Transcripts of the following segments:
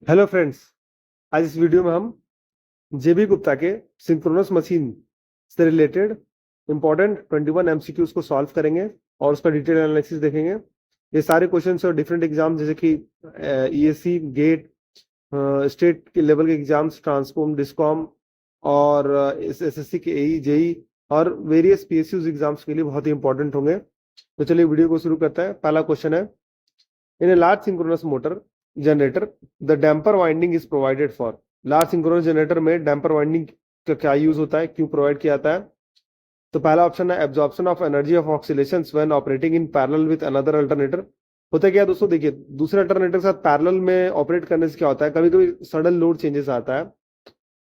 Hello friends. आज इस video में हम जेबी गुप्ता के सिंक्रोनस मशीन से रिलेटेड इंपॉर्टेंट 21 एमसीक्यूज को सॉल्व करेंगे और उसका डिटेल एनालिसिस देखेंगे। ये सारे क्वेश्चंस और डिफरेंट एग्जाम जैसे कि ईएससी गेट, स्टेट के लेवल के एग्जाम्स, ट्रांसकॉम, डिस्कॉम और एसएससी के एई जेई और वेरियस पीएसयूज एग्जाम्स के लिए बहुत ही इंपॉर्टेंट होंगे। तो चलिए वीडियो को शुरू करते हैं। पहला क्वेश्चन है, in a large synchronous motor generator the damper winding is provided for. Large synchronous generator में डैम्पर वाइंडिंग का क्या यूज होता है, क्यों प्रोवाइड किया जाता है? तो पहला ऑप्शन है absorption of energy of oscillations when operating in parallel with another alternator. होता है क्या दोस्तों, देखिए दूसरे अल्टरनेटर के साथ पैरेलल में ऑपरेट करने से क्या होता है, कभी कभी सडन लोड चेंजेस आता है।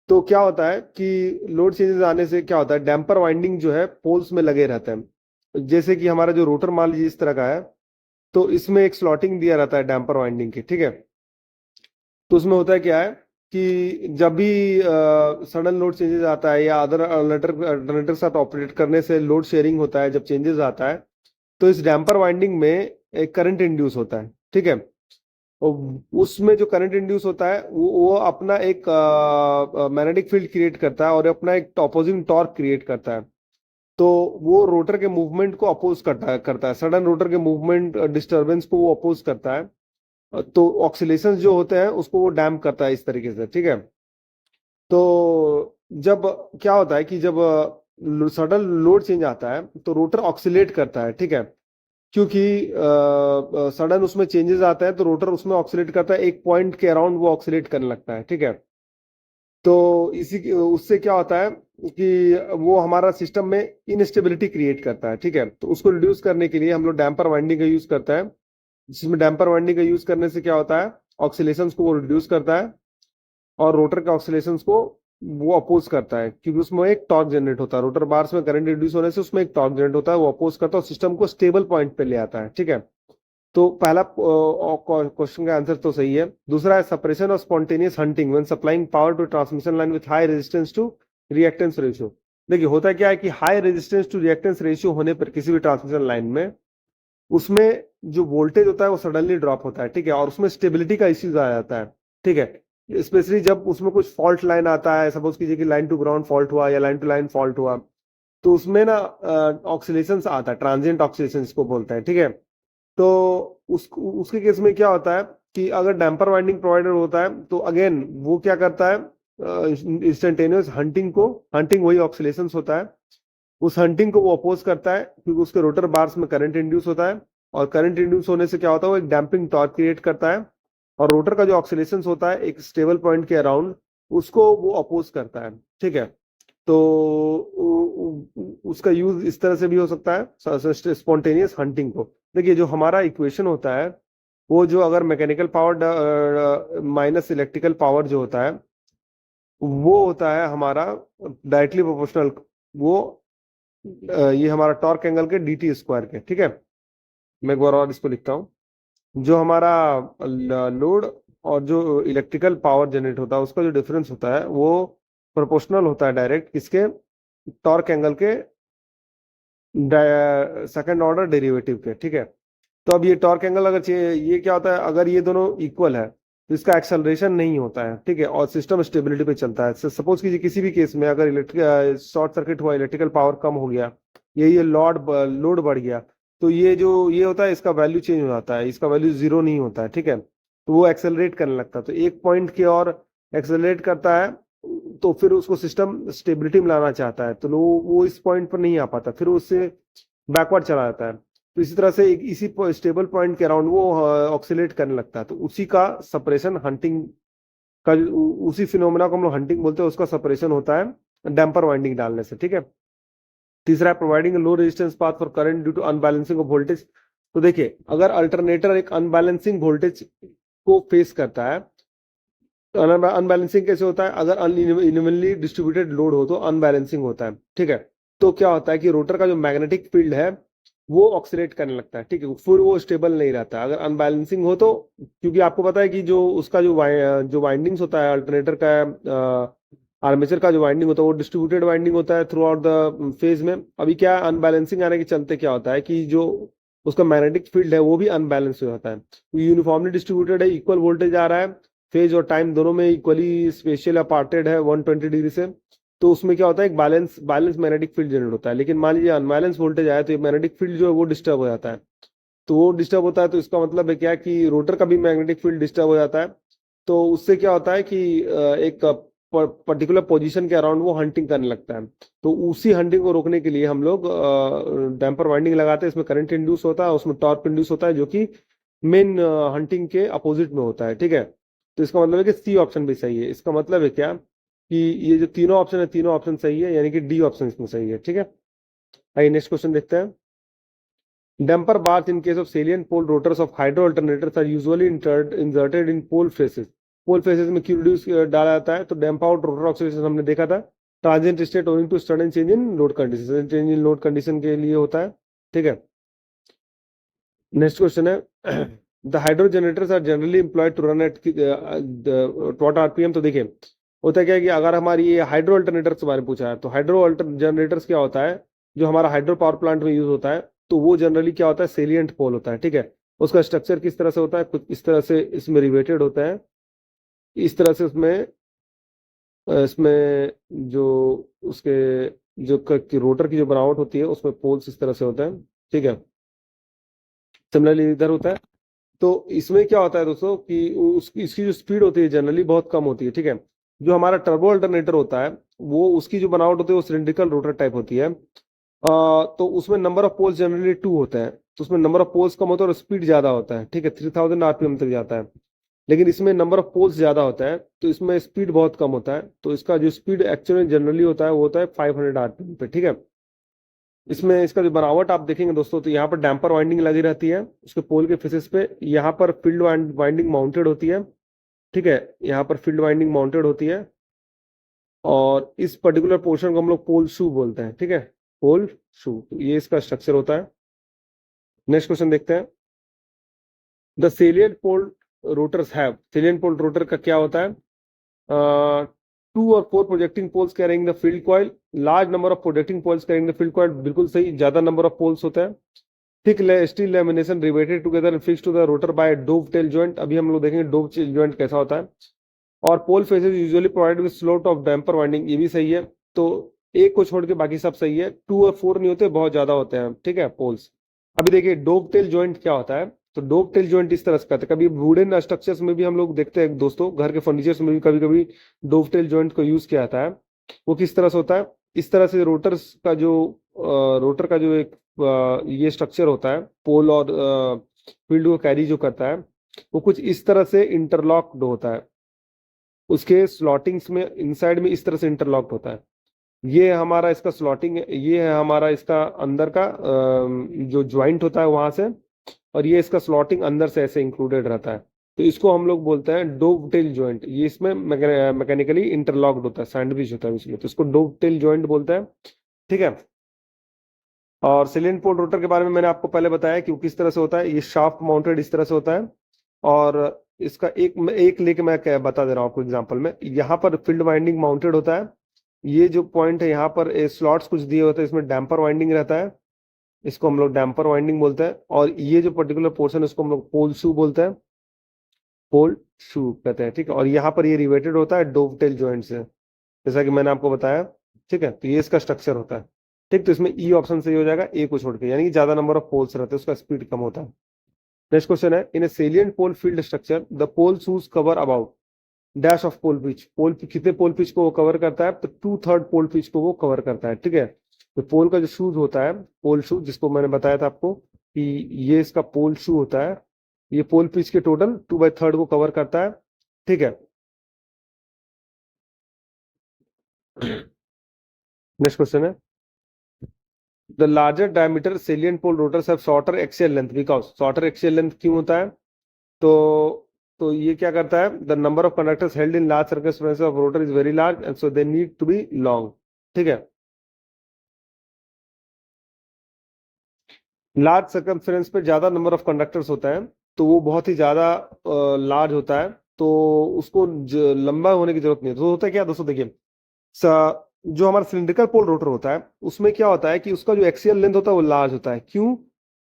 तो क्या होता है कि लोड चेंजेस आने से क्या होता है, डैम्पर वाइंडिंग जो है पोल्स में लगे रहते हैं। जैसे कि हमारा जो रोटर मान लीजिए इस तरह का है, तो इसमें एक स्लॉटिंग दिया रहता है डैम्पर वाइंडिंग की, ठीक है। तो उसमें होता है क्या है कि जब भी सडन लोड चेंजेस आता है या अदर अल्टरनेटर के साथ ऑपरेट करने से लोड शेयरिंग होता है, जब चेंजेस आता है तो इस डैम्पर वाइंडिंग में एक करंट इंड्यूस होता है, ठीक है। और उसमें जो करंट इंड्यूस होता है वो अपना एक मैग्नेटिक फील्ड क्रिएट करता है और अपना एक ऑपोजिंग टॉर्क क्रिएट करता है। तो वो रोटर के मूवमेंट को अपोज करता है सडन रोटर के मूवमेंट डिस्टरबेंस को वो अपोज करता है। तो ऑक्सीलेशंस जो होते हैं उसको वो डैम्प करता है इस तरीके से, ठीक है। तो जब क्या होता है कि जब सडन लोड चेंज आता है तो रोटर ऑक्सीलेट करता है, ठीक है। क्योंकि सडन उसमें चेंजेस आता है तो रोटर उसमें ऑक्सीलेट करता है, एक पॉइंट के अराउंड वो ऑक्सीलेट करने लगता है, ठीक है। तो उससे क्या होता है कि वो हमारा सिस्टम में इनस्टेबिलिटी क्रिएट करता है, ठीक है। तो उसको रिड्यूस करने के लिए हम लोग डैम्पर वाइंडिंग का यूज करते हैं, जिसमें डैम्पर वाइंडिंग का यूज करने से क्या होता है, ऑक्सीलेशंस को वो रिड्यूस करता है और रोटर के ऑक्सीलेशंस को वो अपोज करता है, क्योंकि उसमें एक टॉर्क जनरेट होता है। रोटर बार्स में करंट रिड्यूस होने से उसमें एक टॉर्क जनरेट होता है, वो अपोज करता है और सिस्टम को स्टेबल पॉइंट पे ले आता है, ठीक है। तो पहला क्वेश्चन का आंसर तो सही है। दूसरा है separation of spontaneous hunting when supplying power to transmission line with high resistance to reactance ratio. देखिए होता क्या है कि high resistance to reactance ratio होने पर किसी भी ट्रांसमिशन लाइन में उसमें जो वोल्टेज होता है वो सडनली ड्रॉप होता है, ठीक है। और उसमें स्टेबिलिटी का इश्यूज आ जाता है, ठीक है। स्पेशली जब उसमें कुछ फॉल्ट लाइन आता है, सपोज कीजिए कि लाइन टू ग्राउंड फॉल्ट हुआ या लाइन टू लाइन फॉल्ट हुआ, तो उसमें ना ऑक्सीलेशन आता है, ट्रांजिएंट ऑक्सीलेशन इसको बोलते हैं, ठीक है। तो उसके केस में क्या होता है कि अगर डैम्पर वाइंडिंग प्रोवाइडर होता है तो अगेन वो क्या करता है, इंस्टेंटेनियस हंटिंग वही ऑक्सीलेशन होता है, उस हंटिंग को वो अपोज करता है क्योंकि उसके रोटर बार्स में करंट इंड्यूस होता है। और करंट इंड्यूस होने से क्या होता है, वो एक डैम्पिंग टॉर्क क्रिएट करता है और रोटर का जो ऑक्सीलेशन होता है एक स्टेबल पॉइंट के अराउंड, उसको वो अपोज करता है, ठीक है। तो उसका यूज इस तरह से भी हो सकता है स्पॉन्टेनियस हंटिंग को। देखिए जो हमारा इक्वेशन होता है वो जो अगर mechanical power minus electrical power जो होता है वो होता है हमारा डायरेक्टली प्रोपोर्शनल, वो ये हमारा टॉर्क एंगल के dt स्क्वायर के, ठीक है। मैं एक बार और इसको लिखता हूँ। जो हमारा लोड और जो इलेक्ट्रिकल पावर जनरेट होता है उसका जो डिफरेंस होता है वो प्रोपोर्शनल होता है डायरेक्ट किसके, टॉर्क एंगल के सेकंड ऑर्डर डेरिवेटिव के, ठीक है। तो अब ये टॉर्क एंगल अगर ये क्या होता है, अगर ये दोनों इक्वल है तो इसका एक्सेलरेशन नहीं होता है, ठीक है, और सिस्टम स्टेबिलिटी पे चलता है। सपोज कीजिए किसी भी केस में अगर इलेक्ट्रिक शॉर्ट सर्किट हुआ, इलेक्ट्रिकल पावर कम हो गया, ये लोड बढ़ गया, तो ये जो ये होता है इसका वैल्यू चेंज हो जाता है, इसका वैल्यू जीरो नहीं होता है, ठीक है। तो वो एक्सेलरेट करने लगता है, तो एक पॉइंट की और एक्सेलरेट करता है, तो फिर उसको सिस्टम स्टेबिलिटी में लाना चाहता है तो वो इस पॉइंट पर नहीं आ पाता, फिर वो उससे बैकवर्ड चला जाता है। तो इसी तरह से इसी स्टेबल पॉइंट के अराउंड वो ऑक्सीलेट करने लगता है, तो उसी का सेपरेशन हंटिंग का उसी फिनोमेना को हम लोग हंटिंग बोलते हैं, उसका सेपरेशन होता है डैम्पर वाइंडिंग डालने से, ठीक है। तीसरा है providing low resistance path for current due to unbalancing of voltage. तो देखिए अगर अल्टरनेटर एक अनबैलेंसिंग वोल्टेज को फेस करता है, तो अनबैलेंसिंग कैसे होता है, अगर अनइवनली डिस्ट्रीब्यूटेड लोड हो तो अनबैलेंसिंग होता है, ठीक है। तो क्या होता है कि रोटर का जो मैग्नेटिक फील्ड है वो ऑक्सीलेट करने लगता है, ठीक है, फिर वो स्टेबल नहीं रहता अगर अनबैलेंसिंग हो तो। क्योंकि आपको पता है कि जो उसका जो वाइंडिंग्स होता है अल्टरनेटर का, आर्मेचर का जो वाइंडिंग होता है वो डिस्ट्रीब्यूटेड वाइंडिंग होता है थ्रू आउट द फेज में। अभी क्या अनबैलेंसिंग आने के चलते क्या होता है कि जो उसका मैग्नेटिक फील्ड है वो भी अनबैलेंस हो जाता है, यूनिफॉर्मली डिस्ट्रीब्यूटेड है, इक्वल वोल्टेज आ रहा है, फेज और टाइम दोनों में इक्वली स्पेशियल अपार्टेड है 120 डिग्री से, तो उसमें क्या होता है, एक balance balance magnetic field generate होता है। लेकिन मान लीजिए अनबैलेंस वोल्टेज आया तो ये मैग्नेटिक फील्ड जो है वो डिस्टर्ब हो जाता है। तो वो डिस्टर्ब होता है तो इसका मतलब है क्या कि रोटर का भी मैग्नेटिक फील्ड डिस्टर्ब हो जाता है। तो उससे क्या होता है कि एक पर्टिकुलर पोजीशन के अराउंड वो हंटिंग करने लगता है। तो उसी हंटिंग को रोकने के लिए हम लोग डैम्पर वाइंडिंग लगाते हैं। इसमें करंट इंड्यूस होता है, उसमें टॉर्क इंड्यूस होता है, जो कि मेन हंटिंग के अपोजिट में होता है। ठीक है, तो इसका मतलब है कि सी ऑप्शन भी सही है। इसका मतलब है क्या कि ये जो तीनों ऑप्शन है, तीनों ऑप्शन सही है, यानी कि डी ऑप्शन इसमें सही है। ठीक है, आइए नेक्स्ट क्वेश्चन देखते हैं। Damper bars in case of salient pole rotors of hydro alternators are usually inserted in pole faces. Pole faces में क्यों रिड्यूस डाला जाता है? तो डैम्प आउट रोटर ऑक्सीडेशन हमने देखा था, transient state owing to sudden change in load condition, sudden change in load condition के लिए होता है। ठीक है, नेक्स्ट क्वेश्चन है the hydro generators are generally employed to run at what RPM. तो देखिए होता क्या है कि अगर हमारी ये हाइड्रो अल्टरनेटर्स के बारे में पूछा है, तो हाइड्रो जनरेटर्स क्या होता है, जो हमारा हाइड्रो पावर प्लांट में यूज होता है, तो वो जनरली क्या होता है, सेलिएंट पोल होता है। ठीक है, उसका स्ट्रक्चर किस तरह से होता है, कुछ इस तरह से इसमें रिवेटेड होता है, इस तरह से उसमें इसमें जो उसके जो रोटर की जो बनावट होती है उसमें पोल्स इस तरह से होता है। ठीक है, सिमिलरली इधर होता है। तो इसमें क्या होता है दोस्तों कि इसकी जो स्पीड होती है जनरली बहुत कम होती है। ठीक है, जो हमारा टर्बो अल्टरनेटर होता है वो उसकी जो बनावट होती है वो सिलिंड्रिकल रोटर टाइप होती है। तो उसमें नंबर ऑफ पोल्स जनरली 2 होते हैं, तो उसमें नंबर ऑफ पोल्स कम होता है और स्पीड ज्यादा होता है। ठीक है, 3000 आरपीएम तक जाता है। लेकिन इसमें नंबर ऑफ पोल्स ज्यादा होता है तो इसमें स्पीड बहुत कम होता है। तो इसका जो स्पीड एक्चुअली जनरली होता है वो होता है 500 आरपीएम पे। ठीक है, इसमें इसका जो बनावट आप देखेंगे दोस्तों, तो यहाँ पर डैम्पर वाइंडिंग लगी रहती है उसके पोल के फेसेस पे, यहाँ पर फील्ड वाइंडिंग माउंटेड होती है। ठीक है, यहाँ पर फील्ड वाइंडिंग माउंटेड होती है और इस पर्टिकुलर पोर्शन को हम लोग पोल शू बोलते हैं। ठीक है, पोल शू, तो ये इसका स्ट्रक्चर होता है। नेक्स्ट क्वेश्चन देखते हैं। The salient pole rotors have, salient pole rotor का क्या होता है, 2 और 4 projecting poles carrying the field coil, large number of projecting poles carrying the field coil, बिल्कुल सही, ज्यादा नंबर ऑफ पोल्स होता है। Thick steel lamination riveted together and fixed to the rotor by dovetail joint, अभी हम लोग देखेंगे dove tell joint कैसा होता है। और pole faces usually provide with slot of damper winding, ये भी सही है। तो एक को छोड़ के बाकी सब सही है, 2 और 4 नहीं होते, बहुत ज्यादा होते हैं। ठीक है, पोल्स। अभी देखिए डोव टेल जॉइंट क्या होता है, तो डोव टेल जॉइंट इस तरह से करते हैं, कभी वुडन स्ट्रक्चर्स में भी हम लोग देखते हैं दोस्तों, घर के फर्नीचर्स में भी कभी कभी डोव टेल जॉइंट को यूज किया जाता है। वो किस तरह से होता है, इस तरह से रोटर्स का जो रोटर का जो एक ये स्ट्रक्चर होता है, पोल और फील्ड को कैरी जो करता है, वो कुछ इस तरह से इंटरलॉक्ड होता है, उसके स्लॉटिंग्स में इनसाइड में इस तरह से इंटरलॉक्ड होता है। ये हमारा इसका स्लॉटिंग है, ये है हमारा इसका अंदर का जो ज्वाइंट होता है वहां से, और ये इसका स्लॉटिंग अंदर से ऐसे इंक्लूडेड रहता है। तो इसको हम लोग बोलते हैं डोवटेल जॉइंट। ये इसमें मैकेनिकली इंटरलॉक्ड होता है, सैंडविच होता है इसमें, तो इसको डोवटेल जॉइंट बोलते हैं। ठीक है, और सिलेंट पोल रोटर के बारे में मैंने आपको पहले बताया कि वो किस तरह से होता है, ये शाफ्ट माउंटेड इस तरह से होता है। और इसका एक लेके मैं क्या बता दे रहा हूँ आपको एग्जांपल में, यहाँ पर फील्ड वाइंडिंग माउंटेड होता है, ये जो पॉइंट है यहाँ पर स्लॉट्स कुछ दिए होते हैं, इसमें डैम्पर वाइंडिंग रहता है, इसको हम लोग डैम्पर वाइंडिंग बोलते हैं। और ये जो पर्टिकुलर पोर्शन है उसको हम लोग पोल शू बोलते हैं, पोल शू कहते हैं। ठीक है, और यहाँ पर ये रिवेटेड होता है डोवटेल जॉइंट से, जैसा कि मैंने आपको बताया। ठीक है, तो ये इसका स्ट्रक्चर होता है। ठीक, तो इसमें ई ऑप्शन सही हो जाएगा, ए को छोड़ के, यानी कि ज्यादा नंबर ऑफ पोल्स रहते हैं, उसका स्पीड कम होता है। नेक्स्ट क्वेश्चन है, in a salient pole field structure the pole shoes cover about dash of pole pitch, pole कितने पोल पिच को वो कवर करता है, तो 2/3 पोल पिच को वो कवर करता है। ठीक है, तो पोल का जो शूज होता है, पोल शू जिसको मैंने बताया था आपको कि ये इसका पोल शू होता है, ये पोल पिच के टोटल 2/3 को कवर करता है। ठीक है, नेक्स्ट क्वेश्चन है, the larger diameter salient pole rotors have shorter axial length, because shorter axial length क्यों होता है, तो ये क्या करता है, the number of conductors held in large circumference of rotor is very large and so they need to be long. ठीक है, लार्ज सर्कमफेरेंस पे ज्यादा नंबर ऑफ कंडक्टर्स होता है, तो वो बहुत ही ज्यादा लार्ज होता है, तो उसको लंबा होने की जरूरत नहीं है। तो होता है क्या दोस्तों, देखिए जो हमारा सिलिंड्रिकल पोल रोटर होता है उसमें क्या होता है कि उसका जो एक्सियल लेंथ होता है वो लार्ज होता है। क्यों?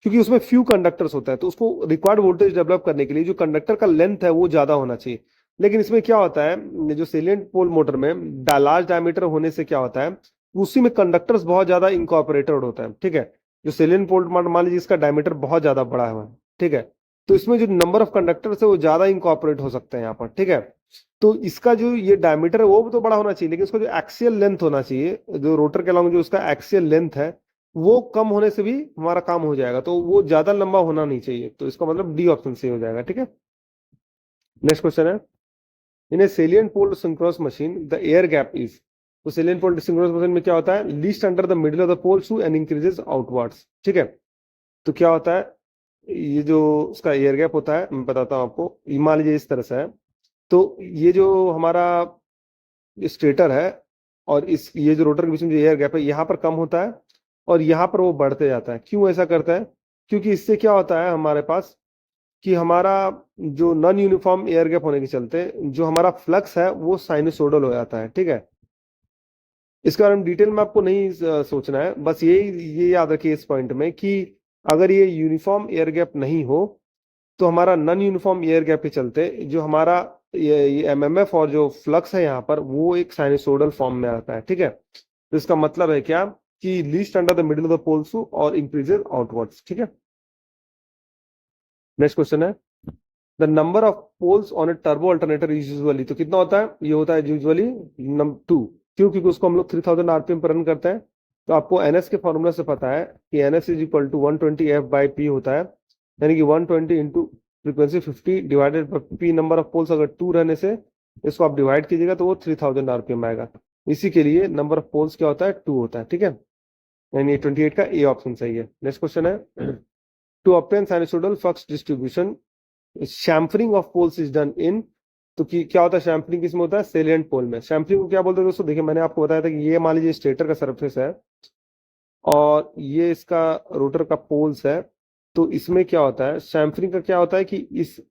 क्योंकि उसमें फ्यू कंडक्टर्स होता है, तो उसको रिक्वायर्ड वोल्टेज डेवलप करने के लिए जो कंडक्टर का लेंथ है वो ज्यादा होना चाहिए। लेकिन इसमें क्या होता है, जो सेलिएंट पोल मोटर में लार्ज डायमीटर होने से क्या होता है, उसी में कंडक्टर्स बहुत ज्यादा इंकॉर्पोरेटेड होता है, ठीक है। जो सेलिएंट पोल मान लीजिए इसका डायमीटर बहुत ज्यादा बड़ा है, ठीक है, तो इसमें जो नंबर ऑफ कंडक्टर्स है वो ज्यादा इंकॉर्पोरेट हो सकते हैं यहाँ पर, ठीक है। तो इसका जो ये डायमीटर है वो तो बड़ा होना चाहिए, लेकिन इसका जो एक्सियल लेंथ होना चाहिए, जो रोटर के अलॉन्ग जो उसका एक्सियल लेंथ है वो कम होने से भी हमारा काम हो जाएगा, तो वो ज्यादा लंबा होना नहीं चाहिए, तो इसका मतलब डी ऑप्शन सही हो जाएगा, ठीक है। नेक्स्ट क्वेश्चन है, in a salient pole synchronous machine the air gap is, तो सेलिएंट पोल सिंक्रोनस मशीन में क्या होता है, least under the middle of the pole to and increases outwards, ठीक है। तो क्या होता है, ये जो उसका एयर गैप होता है मैं बताता हूँ आपको, ये मान लीजिए इस तरह से है, तो ये जो हमारा स्टेटर है और इस ये जो रोटर के बीच में जो एयर गैप है यहाँ पर कम होता है और यहाँ पर वो बढ़ते जाता है। क्यों ऐसा करता है, क्योंकि इससे क्या होता है हमारे पास कि हमारा जो नॉन यूनिफॉर्म एयर गैप होने के चलते जो हमारा फ्लक्स है वो साइनसोइडल हो जाता है, ठीक है। इसके बारे में डिटेल में आपको नहीं सोचना है, बस ये याद रखिए इस पॉइंट में कि अगर ये यूनिफॉर्म एयर गैप नहीं हो तो हमारा नॉन यूनिफॉर्म एयर गैप के चलते जो हमारा ये एमएमएफ और जो फ्लक्स है यहाँ पर वो एक साइनसोइडल फॉर्म में आता है, ठीक है। तो इसका मतलब है क्या कि least under the middle of the poles और इंक्रीजेस आउटवर्ड्स, ठीक है। नेक्स्ट क्वेश्चन है, the number of poles on a turbo alternator is usually, तो कितना होता है, ये होता है यूजुअली 2। क्यों, क्योंकि उसको हम लोग 3000 आरपीएम पर रन करते हैं। तो आपको एनएस के फॉर्मूला से पता है कि NS is equal to 120 F/P होता है, यानी कि 120 into frequency 50 divided by P number of poles, अगर 2 रहने से इसको आप डिवाइड कीजिएगा तो वो 3000 आरपीएम आएगा। इसी के लिए नंबर ऑफ पोल्स क्या होता है, 2 होता है, ठीक है। यानी 28 का ए ऑप्शन सही है। नेक्स्ट क्वेश्चन है, to obtain sinusoidal flux distribution chamfering of poles is done in, तो क्या होता है शैम्फरिंग, किसमें होता है, सेलिएंट पोल में। शैम्फरिंग को क्या बोलते हैं दोस्तों, देखिए मैंने आपको बताया था कि ये मान लीजिए स्टेटर का सरफेस है और ये इसका रोटर का पोल्स है, तो इसमें क्या होता है शैम्फरिंग का, क्या होता है कि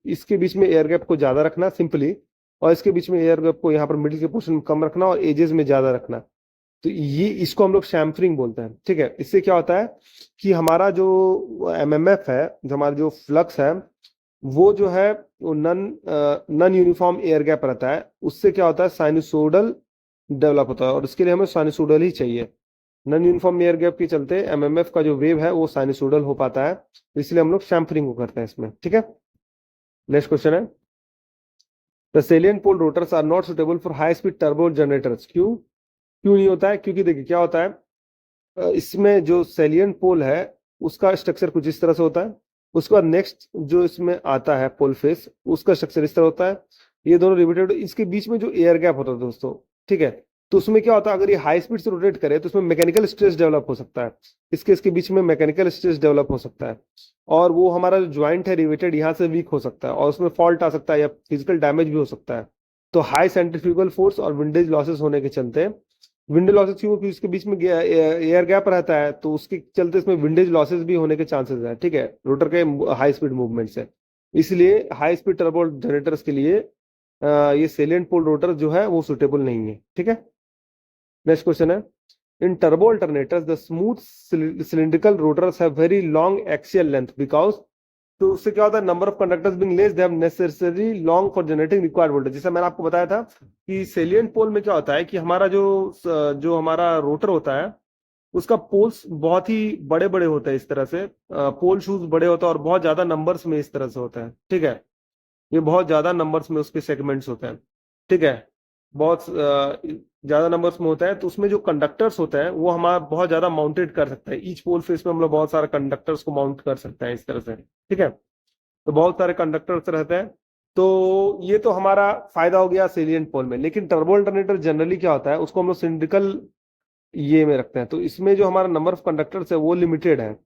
इसके बीच में एयर गैप को ज्यादा रखना सिंपली, और इसके बीच में एयर गैप को यहाँ पर मिडिल के पोर्शन में कम रखना और एजेस में ज्यादा रखना। तो ये इसको हम लोग शैम्फरिंग बोलते हैं, ठीक है। इससे क्या होता है कि हमारा जो एमएमएफ है, जो हमारा जो फ्लक्स है वो जो है वो नन यूनिफॉर्म एयर गैप रहता है, उससे क्या होता है साइनसोइडल डेवलप होता है, और उसके लिए हमें साइनसोइडल ही चाहिए। नन यूनिफॉर्म एयर गैप के चलते एमएमएफ का जो वेव है वो साइनसोइडल हो पाता है, इसलिए हम लोग शैम्फरिंग को करते हैं इसमें, ठीक है। नेक्स्ट क्वेश्चन है, the salient pole rotors are not suitable for high speed turbo generators, क्यों क्यों नहीं होता है, क्योंकि देखिए क्या होता है, इसमें जो सेलिएंट पोल है उसका स्ट्रक्चर कुछ इस तरह से होता है, उसके बाद नेक्स्ट जो इसमें आता है पोल फेस उसका स्ट्रक्चर इस तरह होता है, ये दोनों रिलेटेड, इसके बीच में जो एयर गैप होता है दोस्तों, ठीक है। तो उसमें क्या होता है, अगर ये हाई स्पीड से रोटेट करे तो उसमें मैकेनिकल स्ट्रेस डेवलप हो सकता है, इसके बीच में मैकेनिकल स्ट्रेस डेवलप हो सकता है, और वो हमारा जो ज्वाइंट है रिवेटेड यहाँ से वीक हो सकता है और उसमें फॉल्ट आ सकता है या फिजिकल डैमेज भी हो सकता है। तो हाई सेंट्रीफ्यूगल फोर्स और विंडेज लॉसेस होने के चलते, विंडेज लॉसेस क्यों, क्योंकि इसके बीच में एयर गैप रहता है, तो उसके चलते इसमें विंडेज लॉसेस भी होने के चांसेस है, ठीक है, रोटर के हाई स्पीड मूवमेंट से। इसलिए हाई स्पीड टर्बो जनरेटर्स के लिए ये सेलिएंट पोल रोटर जो है वो सुटेबल नहीं है, ठीक है। नेक्स्ट क्वेश्चन है, in turbo alternators the smooth cylindrical rotors have very long axial length because, तो उससे क्या होता है, number of conductors being less they have necessary long for generating required voltage. जैसा मैंने आपको बताया था कि सेलिएंट पोल में क्या होता है कि हमारा जो जो हमारा रोटर होता है उसका पोल्स बहुत ही बड़े बड़े होते हैं, इस तरह से पोल शूज बड़े होते हैं और बहुत ज्यादा नंबर्स में इस तरह से होता है, ठीक है। ये बहुत ज्यादा नंबर्स में उसके सेगमेंट्स होते हैं, ठीक है, बहुत ज्यादा नंबर्स में होता है, तो उसमें जो कंडक्टर्स होते हैं वो हमारा बहुत ज्यादा माउंटेड कर सकता है, ईच पोल फेस में हम लोग बहुत सारे कंडक्टर्स को माउंट कर सकते हैं इस तरह से, ठीक है। तो बहुत सारे कंडक्टर्स रहते हैं, तो ये तो हमारा फायदा हो गया सेलिएंट पोल में। लेकिन टर्बो अल्टरनेटर जनरली क्या होता है, उसको हम लोग सिलिंड्रिकल ये में रखते हैं, तो इसमें जो हमारा नंबर ऑफ कंडक्टर्स है वो लिमिटेड है,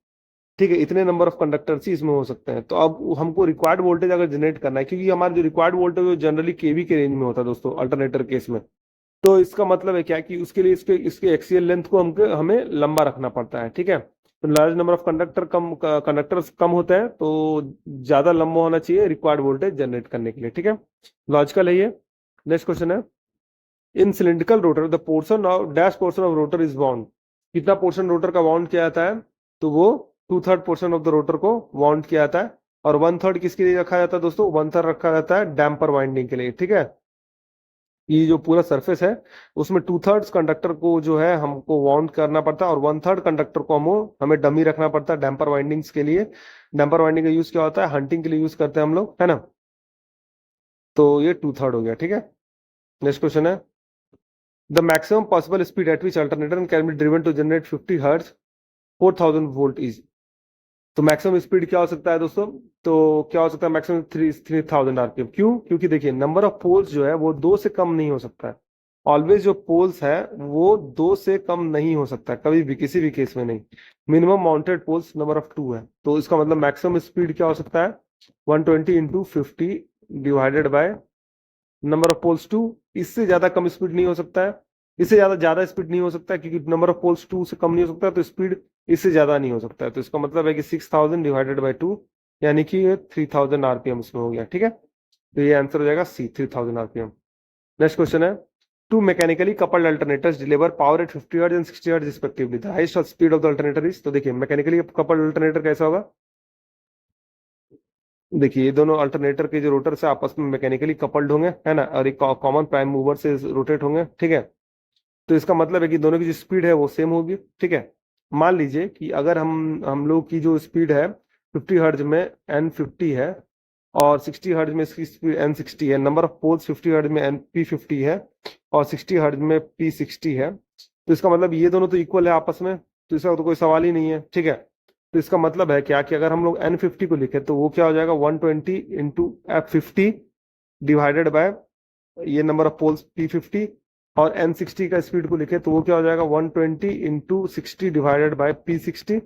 ठीक है, इतने नंबर ऑफ कंडक्टर्स ही इसमें हो सकते हैं। तो अब हमको रिक्वायर्ड वोल्टेज अगर जनरेट करना है, क्योंकि हमारा जो रिक्वायर्ड वोल्टेज वो जनरली केवी के रेंज में होता है दोस्तों अल्टरनेटर केस में, तो इसका मतलब है क्या कि उसके लिए इसके इसके एक्सियल लेंथ को हमें लंबा रखना पड़ता है, ठीक है। तो लार्ज नंबर ऑफ कंडक्टर्स कम होते हैं, तो ज्यादा लंबा होना चाहिए रिक्वायर्ड वोल्टेज जनरेट करने के लिए, ठीक है, लॉजिकल है ये। नेक्स्ट क्वेश्चन है, in cylindrical rotor the portion of dash portion of rotor is bound, कितना पोर्शन रोटर का बाउंड किया जाता है, तो वो 2/3 पोर्शन ऑफ द रोटर को बाउंड किया जाता है। और 1/3 किसके लिए रखा जाता है दोस्तों? 1/3 रखा जाता है डैम्पर वाइंडिंग के लिए, ठीक है। ये जो पूरा सरफेस है उसमें 2/3 कंडक्टर को जो है हमको वाउंड करना पड़ता है और 1/3 कंडक्टर को हमें डमी रखना पड़ता है डैम्पर वाइंडिंग्स के लिए। डैम्पर वाइंडिंग का यूज क्या होता है? हंटिंग के लिए यूज करते हैं हम लोग, है ना। तो ये 2/3 हो गया, ठीक है। नेक्स्ट क्वेश्चन है, the maximum possible speed at which alternator can be driven to generate 50 hertz 4000 volt is. तो मैक्सिमम स्पीड क्या हो सकता है दोस्तों? तो क्या हो सकता है मैक्सिमम? 3000 आरपीएम। क्यों? क्योंकि देखिए नंबर ऑफ पोल्स जो है वो दो से कम नहीं हो सकता है। ऑलवेज जो पोल्स है वो दो से कम नहीं हो सकता है, कभी भी किसी भी केस में नहीं। Minimum mounted poles number of 2 है, तो इसका मतलब मैक्सिमम स्पीड क्या हो सकता है? 120 into 50 divided by number of poles 2। इससे ज्यादा कम स्पीड नहीं हो सकता है, इससे ज्यादा ज्यादा स्पीड नहीं हो सकता है, क्योंकि नंबर ऑफ पोल्स 2 से कम नहीं हो सकता है, तो स्पीड इससे ज्यादा नहीं हो सकता है। तो इसका मतलब है कि 6000 डिवाइडेड बाई 2, यानी कि 3000 आरपीएम इसमें हो गया, ठीक है। तो ये आंसर हो जाएगा सी, 3000 आरपीएम। नेक्स्ट क्वेश्चन है, two mechanically coupled alternators deliver power at 50 hertz and 60 hertz respectively, the highest speed of the alternator is. तो देखिए मैकेनिकली कपल्ड अल्टरनेटर कैसा होगा? देखिए ये दोनों अल्टरनेटर के जो रोटर से आपस में मैकेनिकली कपल्ड होंगे, है ना, और एक कॉमन प्राइम मूवर से रोटेट होंगे, ठीक है। तो इसका मतलब है कि दोनों की जो स्पीड है वो सेम होगी, ठीक है। मान लीजिए कि अगर हम लोग की जो स्पीड है 50 हर्ट्ज में N50 है और 60 हर्ट्ज में इसकी स्पीड N60 है, नंबर ऑफ पोल्स 50 हर्ट्ज में P50 है और 60 हर्ट्ज में P60 है, तो इसका मतलब ये दोनों तो इक्वल है आपस में, तो इसका तो कोई सवाल ही नहीं है, ठीक है। तो इसका मतलब है क्या कि अगर हम लोग N50 को लिखे तो वो क्या हो जाएगा? 120 इंटू F50 डिवाइडेड बाय ये नंबर ऑफ पोल्स P50, और N60 का स्पीड को लिखे तो वो क्या हो जाएगा? 120 इंटू 60 डिवाइडेड बाय P60।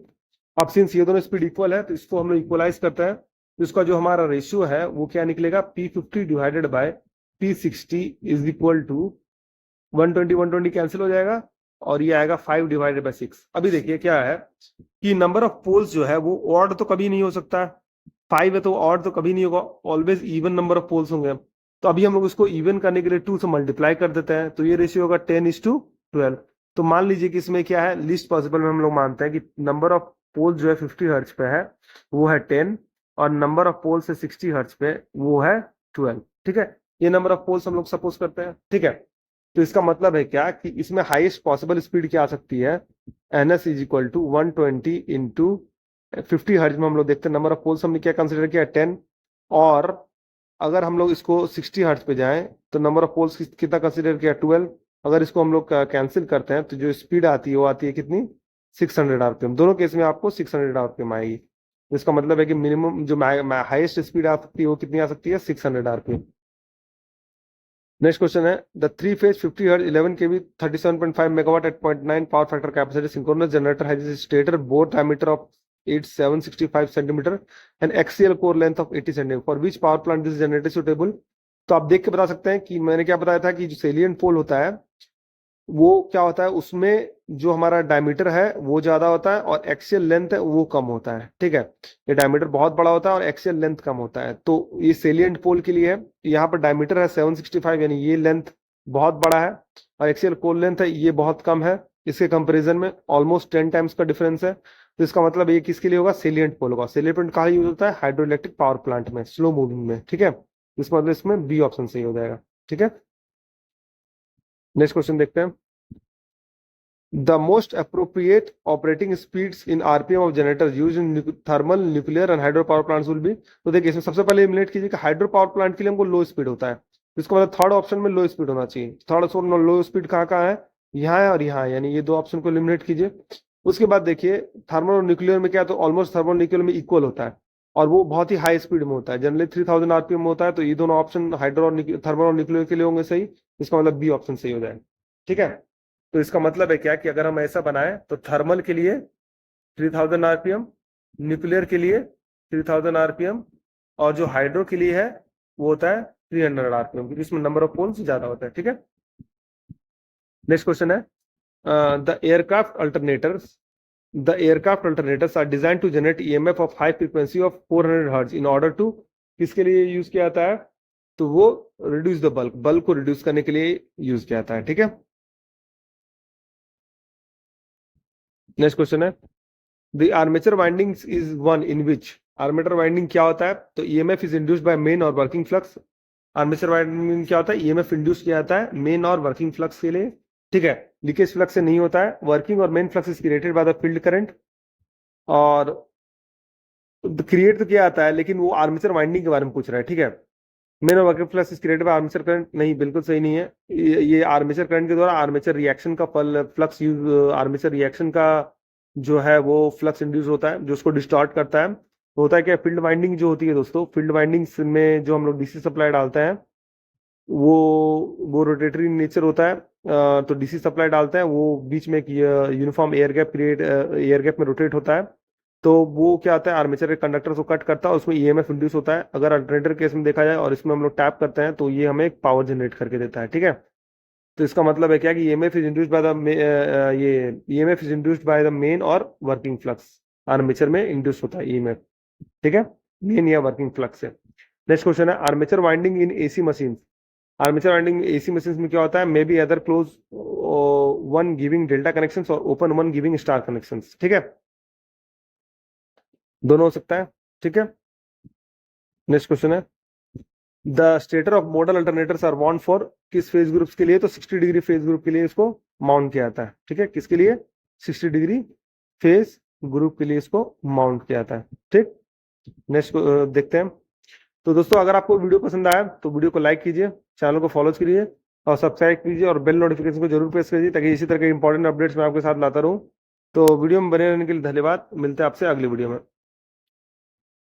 अब सिंस ये दोनों स्पीड इक्वल है तो इसको हम लोग इक्वलाइज करते हैं, तो इसका जो हमारा रेशियो है वो क्या निकलेगा? P50 divided by P60 is equal to 120 120 cancel हो जाएगा और ये आएगा 5 डिवाइडेड बाय 6। अभी देखिए क्या है कि नंबर ऑफ पोल्स जो है वो ऑड तो कभी नहीं हो सकता है, 5 है तो ऑड तो कभी नहीं होगा, always even number of poles होंगे। तो अभी हम लोग इसको इवन करने के लिए 2 से मल्टीप्लाई कर देते हैं, तो ये रेशियो होगा 10:12। तो मान लीजिए कि इसमें क्या है, लीस्ट पॉसिबल में हम लोग मानते हैं कि नंबर ऑफ पोल्स जो है 50 हर्ट्ज पे है वो है 10 और नंबर ऑफ पोल्स है 60 हर्ट्ज पे वो है 12, ठीक है। ये नंबर ऑफ पोल्स हम लोग सपोज करते हैं, ठीक है। तो इसका मतलब है क्या कि इसमें हाईएस्ट पॉसिबल स्पीड क्या आ सकती है? NS is equal to 120 into 50 hertz में हम लोग देखते हैं नंबर ऑफ पोल्स हमने क्या कंसिडर किया? 10। और अगर हम लोग इसको 60 हर्ट्ज पे जाएं तो नंबर ऑफ पोल्स कितना कंसिडर किया? 12। अगर इसको हम लोग कैंसिल करते हैं तो जो स्पीड आती है वो आती है कितनी? 600 आरपीएम। दोनों केस में आपको 600 आरपीएम आएगी। तो इसका मतलब है कि मिनिमम जो हाईएस्ट स्पीड आ सकती है वो कितनी आ सकती है? 600 आरपीएम। नेक्स्ट क्वेश्चन है, the three phase 50 hertz 11 kV 37.5 megawatt at 0.9 power factor capacity synchronous generator has a stator bore diameter of 8765 centimeter and axial core length of 80 centimeter for which power plant this generator is suitable। तो आप देख के बता सकते हैं कि मैंने क्या बताया था कि जो सेलियंट पोल होता है वो क्या होता है, उसमें जो हमारा डायमीटर है वो ज्यादा होता है और एक्सियल लेंथ है वो कम होता है, ठीक है। ये डायमीटर बहुत बड़ा होता है और एक्सियल लेंथ कम होता है, तो ये सेलियंट पोल के लिए है। यहाँ पर डायमीटर है 765, यानी ये लेंथ बहुत बड़ा है, और एक्सियल कोर लेंथ है ये बहुत कम है। इसके कंपेरिजन में ऑलमोस्ट 10 टाइम्स का डिफरेंस है। तो इसका मतलब ये किसके लिए होगा? सेलियंट पोल होगा। सेलियंट पोल कहाँ यूज होता है? हाइड्रो इलेक्ट्रिक पावर प्लांट में, स्लो मूविंग में, ठीक है। इसका मतलब इसमें बी ऑप्शन सही हो जाएगा, ठीक है। नेक्स्ट क्वेश्चन देखते हैं, the most appropriate operating speeds in RPM of generators used in thermal, nuclear and hydropower plants will be। तो देखिए इसमें सबसे पहले इम्यूलेट कीजिए कि हाइड्रो पावर प्लांट के लिए हमको लो स्पीड होता है, इसको मतलब थर्ड ऑप्शन में लो स्पीड होना चाहिए। थर्ड ऑप्शन लो स्पीड कहाँ कहाँ है? यहाँ है और यहाँ है, यानी ये दो ऑप्शन को इलिमिनेट कीजिए। उसके बाद देखिए थर्मल और न्यूक्लियर में क्या है, तो ऑलमोस्ट थर्मल न्यूक्लियर में इक्वल होता है और वो बहुत ही हाई स्पीड में होता है, जनरली 3000 आरपीएम में होता है। तो ये दोनों ऑप्शन हाइड्रो और थर्मल और न्यूक्लियर के लिए होंगे सही। इसका मतलब बी ऑप्शन सही हो जाएगा, ठीक है। तो इसका मतलब है क्या कि अगर हम ऐसा बनाए तो थर्मल के लिए 3000 आरपीएम, न्यूक्लियर के लिए 3000 आरपीएम, और जो हाइड्रो के लिए है वो होता है 300 आरपीएम, क्योंकि इसमें नंबर ऑफ पोल्स ज्यादा होता है, ठीक है। नेक्स्ट क्वेश्चन है, the aircraft alternators the aircraft alternators are design to generate EMF of high frequency of 400 hertz in order to, किसके लिए यूज किया जाता है? तो वो रिड्यूस द बल्क, बल्क को रिड्यूस करने के लिए यूज किया जाता है, ठीक है। नेक्स्ट क्वेश्चन है, the armature windings is one in which. Armature winding क्या होता है? तो EMF is induced bye main और वर्किंग फ्लक्स। आर्मेचर वाइंडिंग क्या होता है? ईएमएफ इंड्यूस किया जाता है मेन और वर्किंग फ्लक्स के लिए, ठीक है, लीकेज फ्लक्स से नहीं होता है। वर्किंग और main flux is created by the field current, और क्रिएट तो किया जाता है, लेकिन वो आर्मेचर वाइंडिंग के बारे में पूछ रहा है, ठीक है। मेन और working flux is created by armature current, नहीं बिल्कुल सही नहीं है। ये आर्मेचर करंट के द्वारा आर्मेचर रिएक्शन का फ्लक्स यूज, आर्मेचर रिएक्शन का जो है वो फ्लक्स इंड्यूस होता है, जो उसको डिस्टॉर्ट करता है। तो होता है क्या, फील्ड वाइंडिंग जो होती है दोस्तों, फील्ड वाइंडिंग्स में जो हम लोग डीसी सप्लाई डालते हैं वो रोटेटरी नेचर होता है। तो डीसी सप्लाई डालते हैं, वो बीच में एक यूनिफॉर्म एयर गैप में रोटेट होता है। तो वो क्या होता है, आर्मेचर के कंडक्टर को कट करता है, उसमें ईएमएफ इंड्यूस होता है। अगर अल्टरनेटर केस में देखा जाए और इसमें हम लोग टैप करते हैं तो ये हमें एक पावर जनरेट करके देता है, ठीक है। तो इसका मतलब है क्या कि EMF is induced by the ये EMF is induced by the main और वर्किंग फ्लक्स। आर्मेचर में इंड्यूस होता है ईएमएफ, ठीक है, मेन या वर्किंग फ्लक्स से। नेक्स्ट क्वेश्चन है, armature winding in AC machine. Armature winding AC machine में क्या होता है? May be other close one giving delta connections और open one giving star connections, ठीक है, दोनों हो सकता है, ठीक है। नेक्स्ट क्वेश्चन है, the stator of model alternators are wound for, किस फेज ग्रुप्स के लिए? तो 60 डिग्री फेज ग्रुप के लिए इसको माउंट किया जाता है, ठीक है। किसके लिए? 60 डिग्री फेज ग्रुप के लिए इसको माउंट किया जाता है, ठीक। नेक्स्ट देखते हैं। तो दोस्तों अगर आपको वीडियो पसंद आया तो वीडियो को लाइक कीजिए, चैनल को फॉलो कीजिए और सब्सक्राइब कीजिए और बेल नोटिफिकेशन को जरूर प्रेस कीजिए, ताकि इसी तरह के इंपॉर्टेंट अपडेट्स मैं आपके साथ लाता रहूं। तो वीडियो में बने रहने के लिए धन्यवाद, मिलते हैं आपसे अगली वीडियो में।